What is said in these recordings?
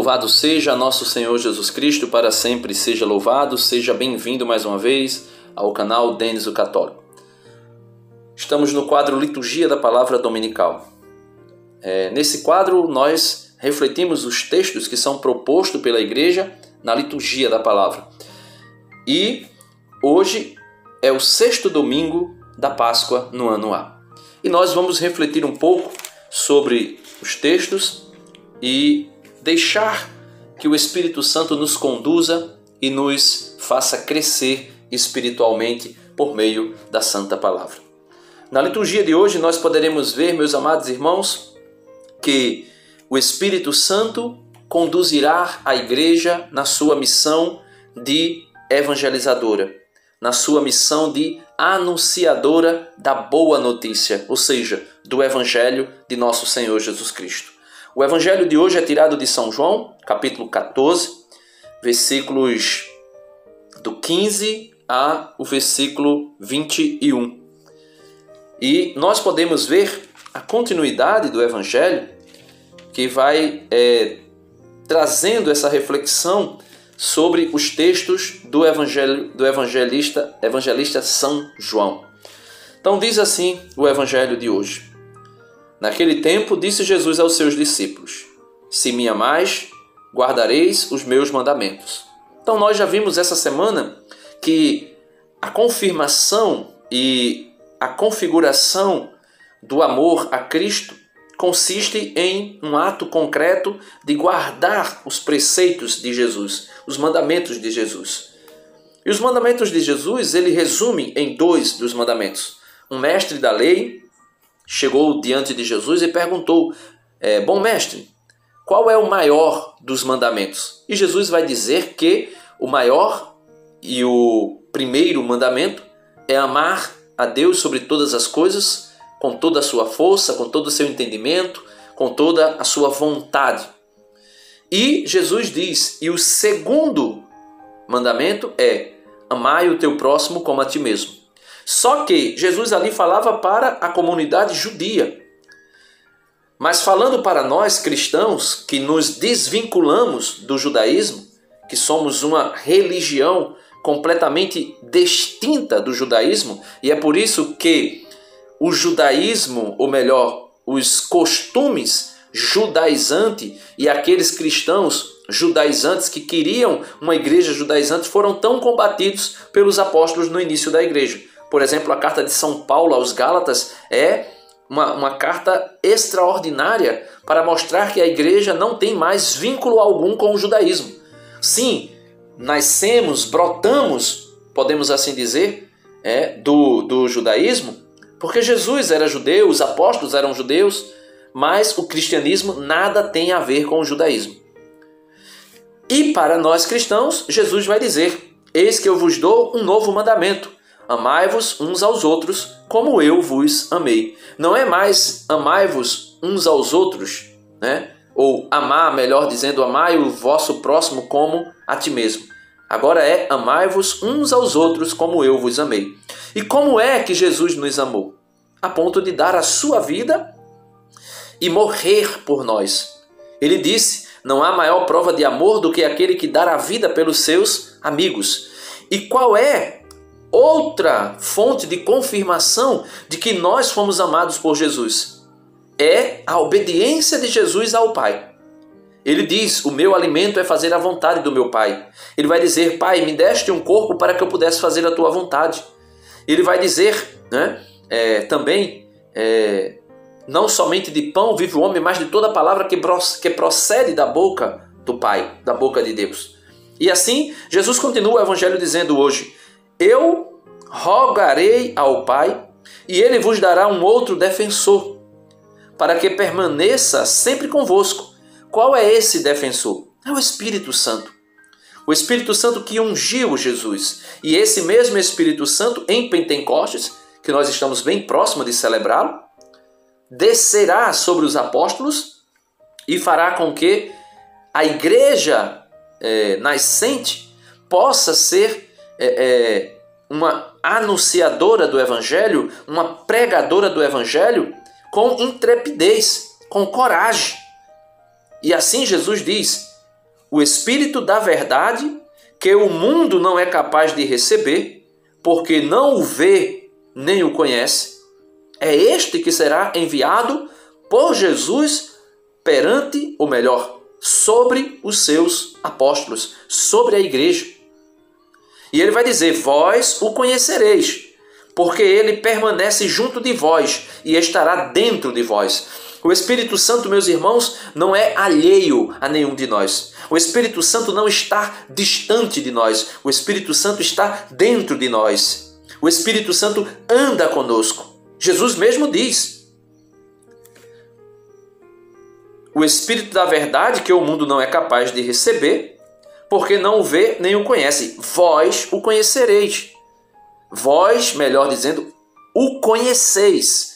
Louvado seja nosso Senhor Jesus Cristo, para sempre seja louvado, seja bem-vindo mais uma vez ao canal Denis o Católico. Estamos no quadro Liturgia da Palavra Dominical. Nesse quadro nós refletimos os textos que são propostos pela Igreja na Liturgia da Palavra. E hoje é o 6º domingo da Páscoa no ano A. E nós vamos refletir um pouco sobre os textos e deixar que o Espírito Santo nos conduza e nos faça crescer espiritualmente por meio da Santa Palavra. Na liturgia de hoje nós poderemos ver, meus amados irmãos, que o Espírito Santo conduzirá a Igreja na sua missão de evangelizadora, na sua missão de anunciadora da boa notícia, ou seja, do Evangelho de nosso Senhor Jesus Cristo. O Evangelho de hoje é tirado de São João, capítulo 14, versículos do 15 ao versículo 21. E nós podemos ver a continuidade do Evangelho que vai trazendo essa reflexão sobre os textos do evangelista São João. Então diz assim o Evangelho de hoje. Naquele tempo disse Jesus aos seus discípulos: Se me amais, guardareis os meus mandamentos. Então nós já vimos essa semana que a confirmação e a configuração do amor a Cristo consiste em um ato concreto de guardar os preceitos de Jesus, os mandamentos de Jesus. E os mandamentos de Jesus, ele resume em 2 dos mandamentos. Um mestre da lei chegou diante de Jesus e perguntou: Bom mestre, qual é o maior dos mandamentos? E Jesus vai dizer que o maior e o primeiro mandamento é amar a Deus sobre todas as coisas, com toda a sua força, com todo o seu entendimento, com toda a sua vontade. E Jesus diz, e o segundo mandamento é: amai o teu próximo como a ti mesmo. Só que Jesus ali falava para a comunidade judia. Mas falando para nós cristãos que nos desvinculamos do judaísmo, que somos uma religião completamente distinta do judaísmo, e é por isso que o judaísmo, ou melhor, os costumes judaizantes e aqueles cristãos judaizantes que queriam uma igreja judaizante foram tão combatidos pelos apóstolos no início da igreja. Por exemplo, a carta de São Paulo aos Gálatas é uma carta extraordinária para mostrar que a igreja não tem mais vínculo algum com o judaísmo. Sim, nascemos, brotamos, podemos assim dizer, do judaísmo, porque Jesus era judeu, os apóstolos eram judeus, mas o cristianismo nada tem a ver com o judaísmo. E para nós cristãos, Jesus vai dizer: Eis que eu vos dou um novo mandamento. Amai-vos uns aos outros, como eu vos amei. Não é mais amai-vos uns aos outros, né? Ou amar, melhor dizendo, amai o vosso próximo como a ti mesmo. Agora é amai-vos uns aos outros, como eu vos amei. E como é que Jesus nos amou? A ponto de dar a sua vida e morrer por nós. Ele disse: não há maior prova de amor do que aquele que dá a vida pelos seus amigos. E qual é outra fonte de confirmação de que nós fomos amados por Jesus? É a obediência de Jesus ao Pai. Ele diz: o meu alimento é fazer a vontade do meu Pai. Ele vai dizer: Pai, me deste um corpo para que eu pudesse fazer a tua vontade. Ele vai dizer, né, também, não somente de pão vive o homem, mas de toda palavra que procede da boca do Pai, da boca de Deus. E assim, Jesus continua o Evangelho dizendo hoje: eu rogarei ao Pai, e Ele vos dará um outro defensor, para que permaneça sempre convosco. Qual é esse defensor? É o Espírito Santo. O Espírito Santo que ungiu Jesus. E esse mesmo Espírito Santo, em Pentecostes, que nós estamos bem próximos de celebrá-lo, descerá sobre os apóstolos e fará com que a igreja nascente possa ser uma anunciadora do Evangelho, uma pregadora do Evangelho com intrepidez, com coragem. E assim Jesus diz: o Espírito da verdade, que o mundo não é capaz de receber, porque não o vê nem o conhece. É este que será enviado por Jesus perante, ou melhor, sobre os seus apóstolos, sobre a igreja. E ele vai dizer: vós o conhecereis, porque ele permanece junto de vós e estará dentro de vós. O Espírito Santo, meus irmãos, não é alheio a nenhum de nós. O Espírito Santo não está distante de nós. O Espírito Santo está dentro de nós. O Espírito Santo anda conosco. Jesus mesmo diz: o Espírito da verdade, que o mundo não é capaz de receber, porque não o vê nem o conhece. Vós o conhecereis. Vós, melhor dizendo, o conheceis,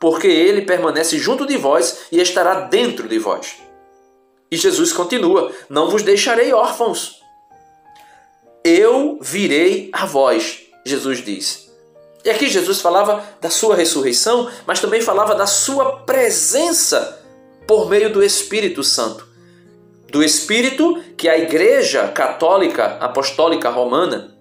porque ele permanece junto de vós e estará dentro de vós. E Jesus continua: não vos deixarei órfãos. Eu virei a vós, Jesus diz. E aqui Jesus falava da sua ressurreição, mas também falava da sua presença por meio do Espírito Santo. Do Espírito que a Igreja Católica Apostólica Romana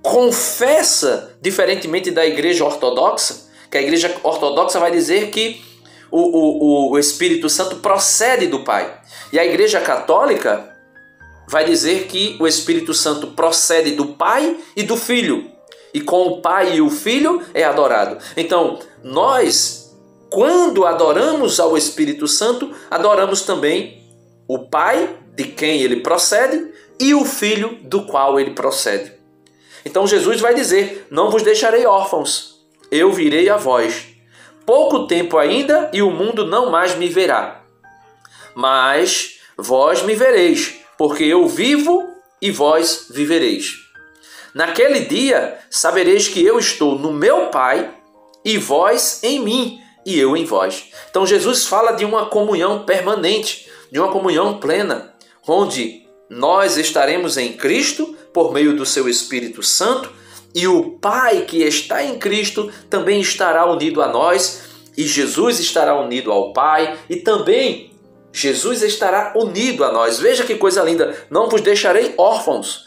confessa, diferentemente da Igreja Ortodoxa, que a Igreja Ortodoxa vai dizer que o Espírito Santo procede do Pai. E a Igreja Católica vai dizer que o Espírito Santo procede do Pai e do Filho. E com o Pai e o Filho é adorado. Então, nós, quando adoramos ao Espírito Santo, adoramos também o Pai, de quem ele procede, e o Filho, do qual ele procede. Então Jesus vai dizer: não vos deixarei órfãos, eu virei a vós. Pouco tempo ainda e o mundo não mais me verá. Mas vós me vereis, porque eu vivo e vós vivereis. Naquele dia sabereis que eu estou no meu Pai e vós em mim e eu em vós. Então Jesus fala de uma comunhão permanente, de uma comunhão plena, onde nós estaremos em Cristo por meio do seu Espírito Santo, e o Pai que está em Cristo também estará unido a nós, e Jesus estará unido ao Pai, e também Jesus estará unido a nós. Veja que coisa linda: não vos deixarei órfãos,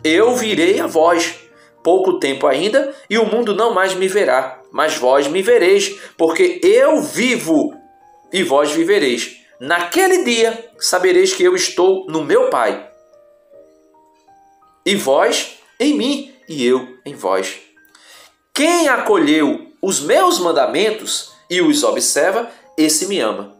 eu virei a vós. Pouco tempo ainda e o mundo não mais me verá, mas vós me vereis, porque eu vivo e vós vivereis. Naquele dia sabereis que eu estou no meu Pai, e vós em mim e eu em vós. Quem acolheu os meus mandamentos e os observa, esse me ama.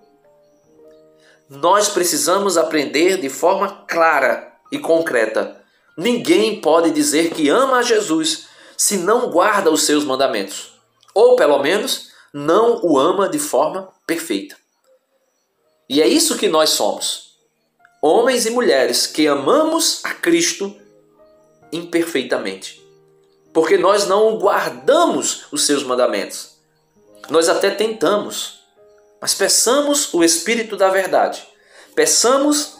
Nós precisamos aprender de forma clara e concreta. Ninguém pode dizer que ama a Jesus se não guarda os seus mandamentos, ou pelo menos não o ama de forma perfeita. E é isso que nós somos, homens e mulheres que amamos a Cristo imperfeitamente, porque nós não guardamos os seus mandamentos. Nós até tentamos, mas peçamos o Espírito da verdade, peçamos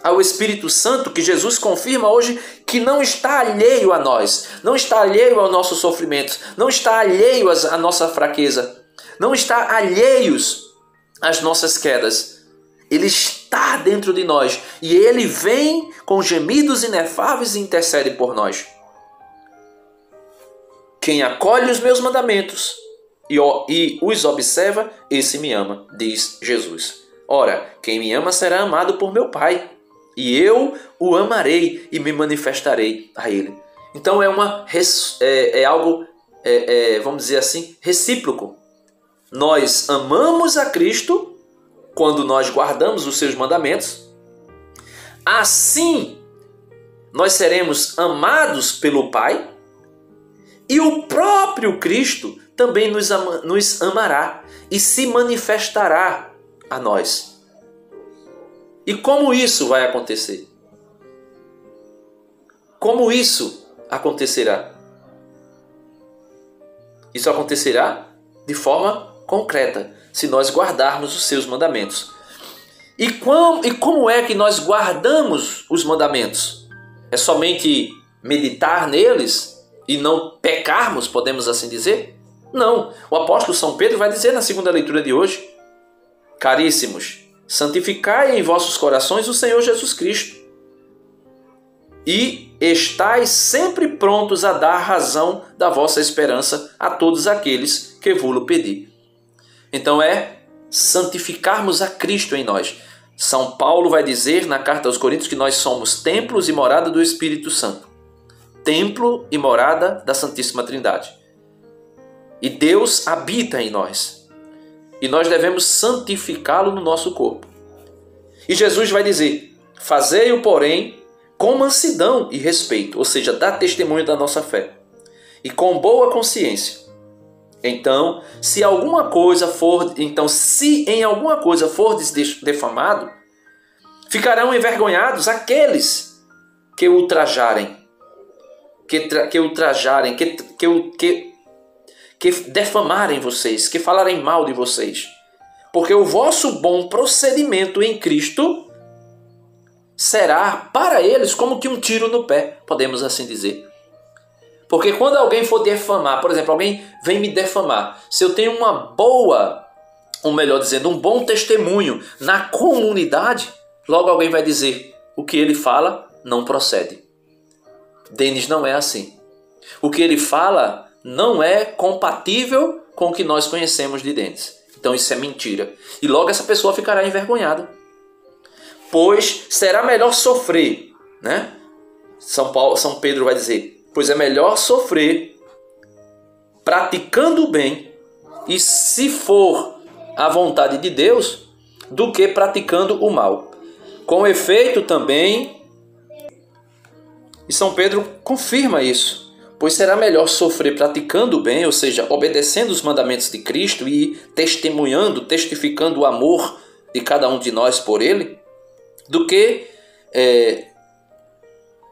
ao Espírito Santo, que Jesus confirma hoje que não está alheio a nós, não está alheio ao nosso sofrimento, não está alheio à nossa fraqueza, não está alheios às nossas quedas. Ele está dentro de nós e ele vem com gemidos inefáveis e intercede por nós. Quem acolhe os meus mandamentos e os observa, esse me ama, diz Jesus. Ora, quem me ama será amado por meu Pai, e eu o amarei e me manifestarei a ele. Então é algo, vamos dizer assim, recíproco. Nós amamos a Cristo quando nós guardamos os seus mandamentos. Assim, nós seremos amados pelo Pai, e o próprio Cristo também nos amará e se manifestará a nós. E como isso vai acontecer? Como isso acontecerá? Isso acontecerá de forma concreta, se nós guardarmos os seus mandamentos. E como é que nós guardamos os mandamentos? É somente meditar neles e não pecarmos, podemos assim dizer? Não. O apóstolo São Pedro vai dizer na segunda leitura de hoje: caríssimos, santificai em vossos corações o Senhor Jesus Cristo, e estais sempre prontos a dar razão da vossa esperança a todos aqueles que vos pedir. Então é santificarmos a Cristo em nós. São Paulo vai dizer na carta aos Coríntios que nós somos templos e morada do Espírito Santo. Templo e morada da Santíssima Trindade. E Deus habita em nós. E nós devemos santificá-lo no nosso corpo. E Jesus vai dizer, fazei-o, porém, com mansidão e respeito, ou seja, dá testemunho da nossa fé, e com boa consciência. Então, se em alguma coisa fordes defamado, ficarão envergonhados aqueles que ultrajarem, que defamarem vocês, que falarem mal de vocês, porque o vosso bom procedimento em Cristo será para eles como que um tiro no pé, podemos assim dizer. Porque quando alguém for defamar, por exemplo, alguém vem me defamar, se eu tenho um bom testemunho na comunidade, logo alguém vai dizer, o que ele fala não procede. Denis não é assim. O que ele fala não é compatível com o que nós conhecemos de Denis. Então isso é mentira. E logo essa pessoa ficará envergonhada. Pois será melhor sofrer, né? São Pedro vai dizer, pois é melhor sofrer praticando o bem, e se for a vontade de Deus, do que praticando o mal. Com efeito também, e São Pedro confirma isso, pois será melhor sofrer praticando o bem, ou seja, obedecendo os mandamentos de Cristo e testificando o amor de cada um de nós por Ele, do que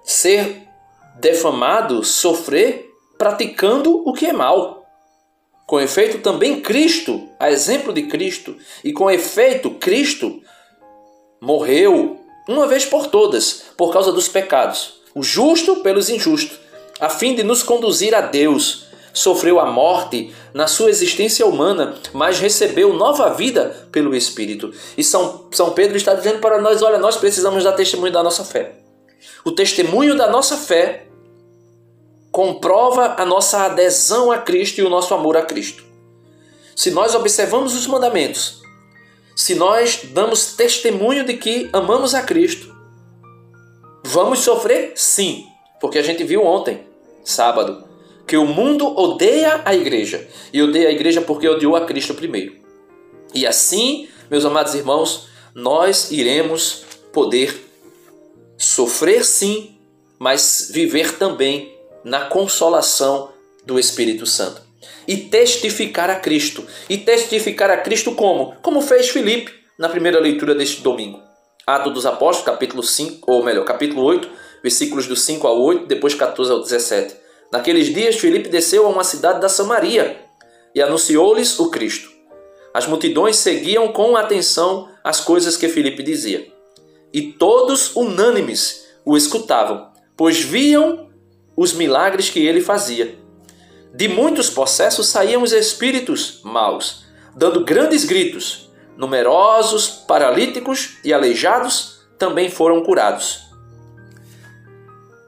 ser defamado, sofrer praticando o que é mal. Com efeito, também Cristo, a exemplo de Cristo, e com efeito, Cristo morreu uma vez por todas, por causa dos pecados, o justo pelos injustos, a fim de nos conduzir a Deus. Sofreu a morte na sua existência humana, mas recebeu nova vida pelo Espírito. E São Pedro está dizendo para nós, olha, nós precisamos dar testemunho da nossa fé. O testemunho da nossa fé comprova a nossa adesão a Cristo e o nosso amor a Cristo. Se nós observamos os mandamentos, se nós damos testemunho de que amamos a Cristo, vamos sofrer? Sim, porque a gente viu ontem, sábado, que o mundo odeia a igreja. E odeia a igreja porque odiou a Cristo primeiro. E assim, meus amados irmãos, nós iremos poder sofrer sim, mas viver também na consolação do Espírito Santo. E testificar a Cristo. E testificar a Cristo como? Como fez Filipe na primeira leitura deste domingo. Atos dos Apóstolos, capítulo 8, versículos do 5 ao 8, depois 14 ao 17. Naqueles dias, Filipe desceu a uma cidade da Samaria e anunciou-lhes o Cristo. As multidões seguiam com atenção as coisas que Filipe dizia. E todos, unânimes, o escutavam, pois viam os milagres que ele fazia. De muitos possessos saíam os espíritos maus, dando grandes gritos. Numerosos paralíticos e aleijados também foram curados.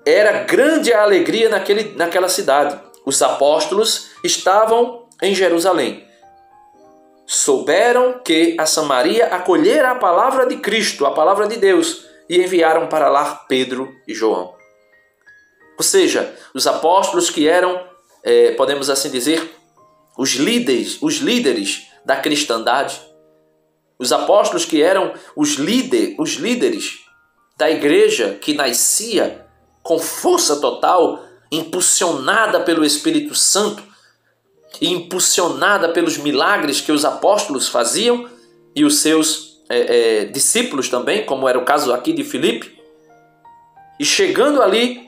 Era grande a alegria naquela cidade. Os apóstolos estavam em Jerusalém. Souberam que a Samaria acolhera a palavra de Cristo, a palavra de Deus, e enviaram para lá Pedro e João. Ou seja, os apóstolos que eram, podemos assim dizer, os líderes da cristandade, os apóstolos que eram os líderes da igreja que nascia com força total, impulsionada pelo Espírito Santo e impulsionada pelos milagres que os apóstolos faziam e os seus discípulos também, como era o caso aqui de Filipe. E chegando ali,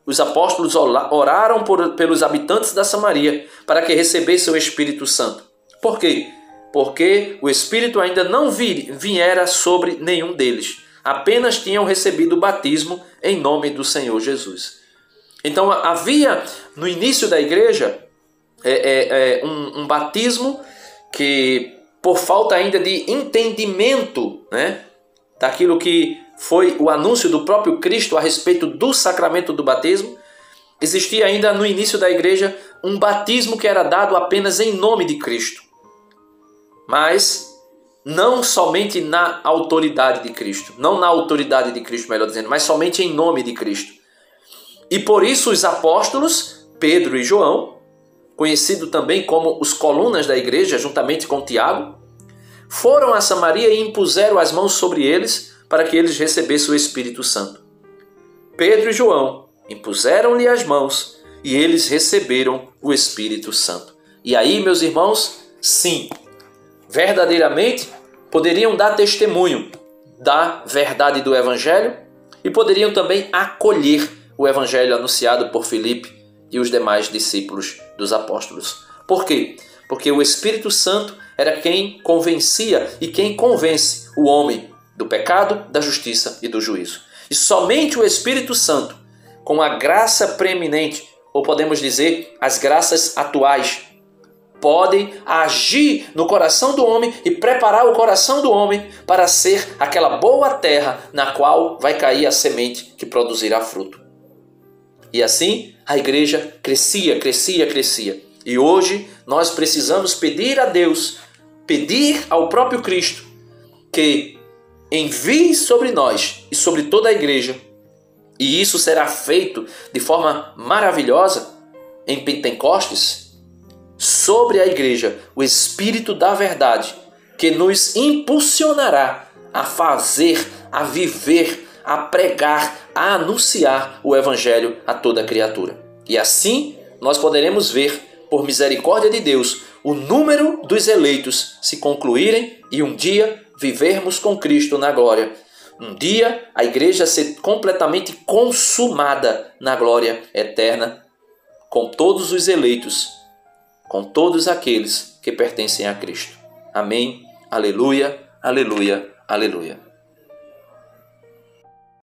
os apóstolos oraram pelos habitantes da Samaria para que recebessem o Espírito Santo. Por quê? Porque o Espírito ainda não viera sobre nenhum deles. Apenas tinham recebido o batismo em nome do Senhor Jesus. Então havia no início da igreja um batismo que por falta ainda de entendimento, né, daquilo que foi o anúncio do próprio Cristo a respeito do sacramento do batismo, existia ainda no início da igreja um batismo que era dado apenas em nome de Cristo, mas não somente na autoridade de Cristo, não na autoridade de Cristo, melhor dizendo, mas somente em nome de Cristo. E por isso os apóstolos, Pedro e João, conhecido também como os colunas da igreja, juntamente com Tiago, foram a Samaria e impuseram as mãos sobre eles para que eles recebessem o Espírito Santo. Pedro e João impuseram-lhe as mãos e eles receberam o Espírito Santo. E aí, meus irmãos, sim, verdadeiramente poderiam dar testemunho da verdade do Evangelho e poderiam também acolher o Evangelho anunciado por Filipe e os demais discípulos dos apóstolos. Por quê? Porque o Espírito Santo era quem convencia e quem convence o homem do pecado, da justiça e do juízo. E somente o Espírito Santo, com a graça preeminente, ou podemos dizer, as graças atuais, podem agir no coração do homem e preparar o coração do homem para ser aquela boa terra na qual vai cair a semente que produzirá fruto. E assim a igreja crescia. E hoje nós precisamos pedir a Deus, pedir ao próprio Cristo, que envie sobre nós e sobre toda a igreja, e isso será feito de forma maravilhosa em Pentecostes, sobre a igreja, o Espírito da verdade, que nos impulsionará a fazer, a viver, a pregar, a anunciar o Evangelho a toda criatura. E assim nós poderemos ver, por misericórdia de Deus, o número dos eleitos se concluírem e um dia vivermos com Cristo na glória. Um dia a igreja ser completamente consumada na glória eterna, com todos os eleitos, com todos aqueles que pertencem a Cristo. Amém. Aleluia, aleluia, aleluia.